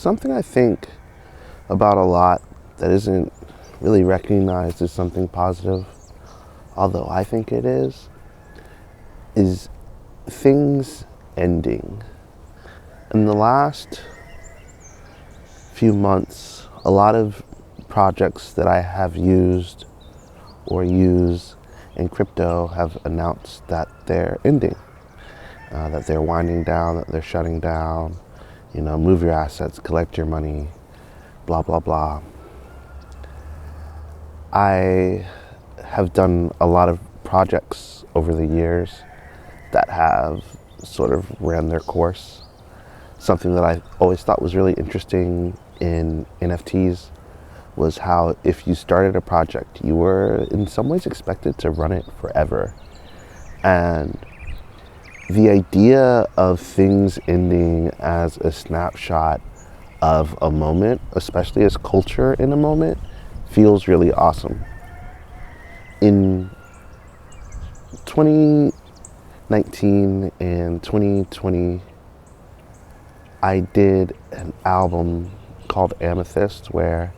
something I think about a lot that isn't really recognized as something positive, although I think it is things ending. In the last few months, a lot of projects that I have used or use in crypto have announced that they're ending, that they're winding down, that they're shutting down, move your assets, collect your money, blah, blah, blah. I have done a lot of projects over the years that have sort of ran their course. Something that I always thought was really interesting in NFTs was how if you started a project, you were in some ways expected to run it forever. And the idea of things ending as a snapshot of a moment, especially as culture in a moment, feels really awesome. In 2019 and 2020, I did an album called Amethyst where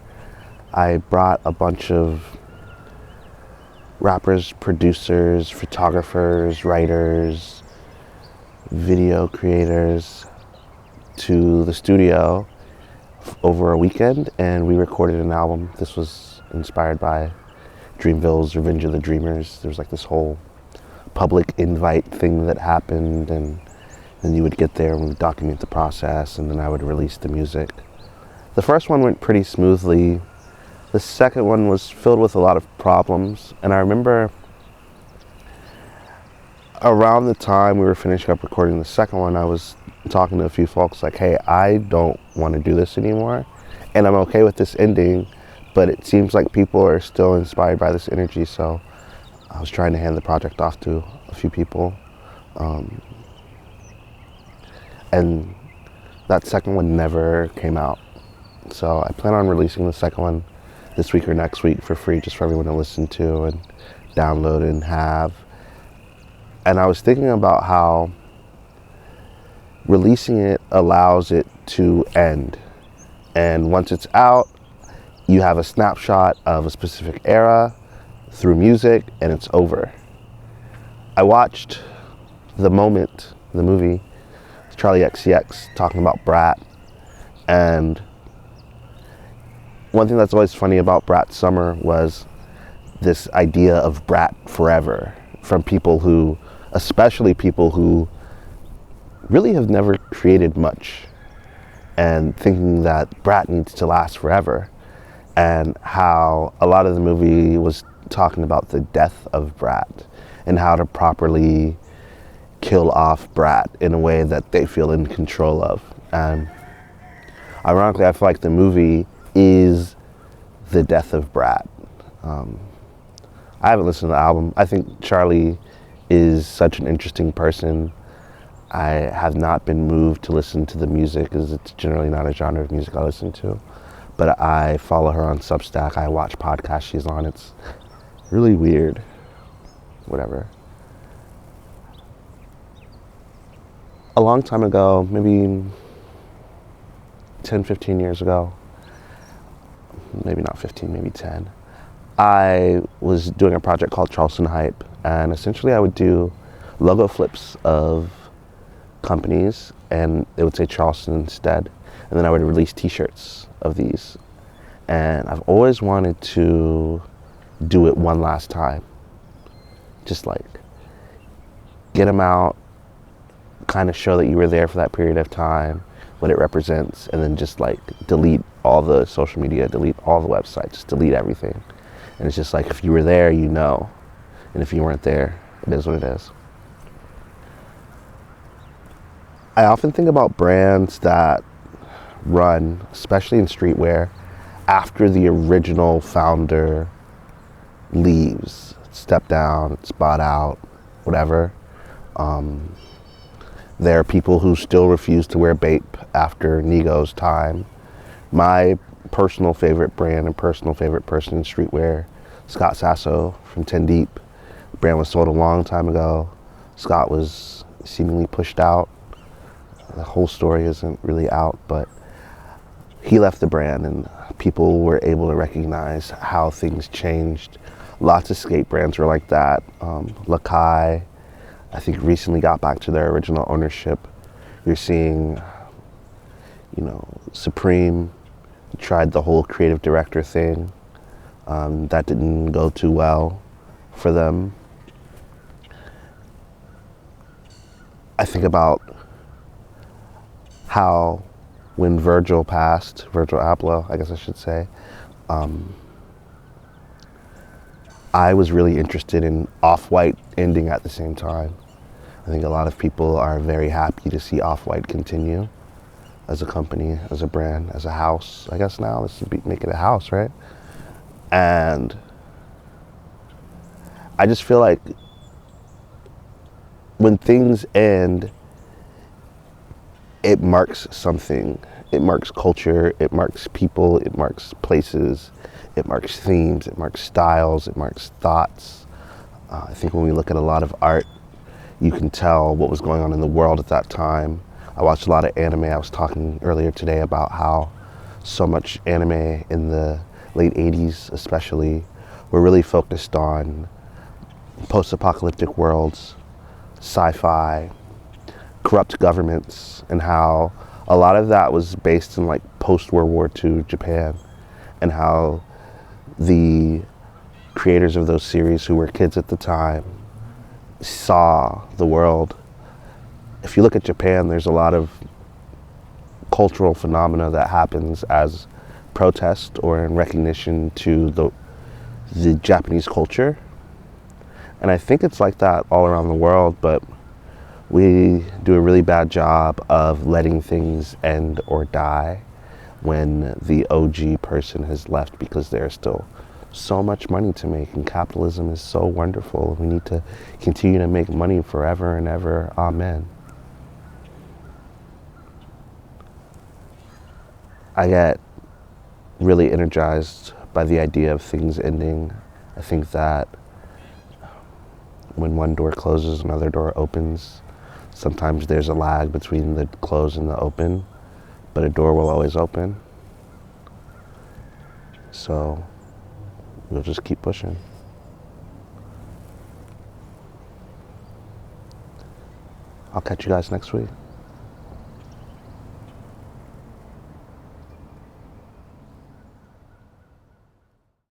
I brought a bunch of rappers, producers, photographers, writers, video creators to the studio over a weekend, and we recorded an album. This was inspired by Dreamville's Revenge of the Dreamers. There was like this whole public invite thing that happened, and then you would get there and we'd document the process, and then I would release the music. The first one went pretty smoothly. The second one was filled with a lot of problems, and I remember around the time we were finishing up recording the second one, I was talking to a few folks like, hey, I don't want to do this anymore, and I'm okay with this ending, but it seems like people are still inspired by this energy, so I was trying to hand the project off to a few people. And that second one never came out. So I plan on releasing the second one this week or next week for free, just for everyone to listen to and download and have. And I was thinking about how releasing it allows it to end. And once it's out, you have a snapshot of a specific era through music, and it's over. I watched The Moment, the movie, Charlie XCX talking about Brat, and one thing that's always funny about Brat Summer was this idea of Brat forever from people who, especially people who really have never created much, and thinking that Brat needs to last forever, and how a lot of the movie was talking about the death of Brat and how to properly kill off Brat in a way that they feel in control of. And ironically, I feel like the movie is the death of Brat. I haven't listened to the album. I think Charlie is such an interesting person. I have not been moved to listen to the music, because it's generally not a genre of music I listen to. But I follow her on Substack. I watch podcasts she's on. It's really weird. Whatever. A long time ago, maybe 10, 15 years ago, maybe not 15, maybe 10, I was doing a project called Charleston Hype, and essentially I would do logo flips of companies, and it would say Charleston instead, and then I would release t-shirts of these. And I've always wanted to do it one last time. Just like get them out, kind of show that you were there for that period of time, what it represents, and then just like delete all the social media, delete all the websites, just delete everything. And it's just like, if you were there, you know, and if you weren't there, it is what it is. I often think about brands that run, especially in streetwear, after the original founder leaves, step down, it's bought out, whatever. There are people who still refuse to wear BAPE after Nigo's time. My personal favorite brand and personal favorite person in streetwear, Scott Sasso from 10 Deep. The brand was sold a long time ago. Scott was seemingly pushed out. The whole story isn't really out, but he left the brand and people were able to recognize how things changed. Lots of skate brands were like that. Lakai, I think, recently got back to their original ownership. You're seeing, Supreme tried the whole creative director thing. That didn't go too well for them. I think about how when Virgil passed, Virgil Abloh, I guess I should say, I was really interested in Off-White ending at the same time. I think a lot of people are very happy to see Off-White continue as a company, as a brand, as a house. I guess now let's make it a house, right? And I just feel like when things end, it marks something. It marks culture, it marks people, it marks places, it marks themes, it marks styles, it marks thoughts. I think when we look at a lot of art, you can tell what was going on in the world at that time. I watched a lot of anime. I was talking earlier today about how so much anime in the late 80s especially were really focused on post-apocalyptic worlds, sci-fi, corrupt governments, and how a lot of that was based in like post-World War II Japan, and how the creators of those series, who were kids at the time, saw the world. If you look at Japan, there's a lot of cultural phenomena that happens as protest or in recognition to the Japanese culture. And I think it's like that all around the world, but we do a really bad job of letting things end or die when the OG person has left, because there's still so much money to make and capitalism is so wonderful. We need to continue to make money forever and ever. Amen. I get really energized by the idea of things ending. I think that when one door closes, another door opens. Sometimes there's a lag between the close and the open, but a door will always open. So we'll just keep pushing. I'll catch you guys next week.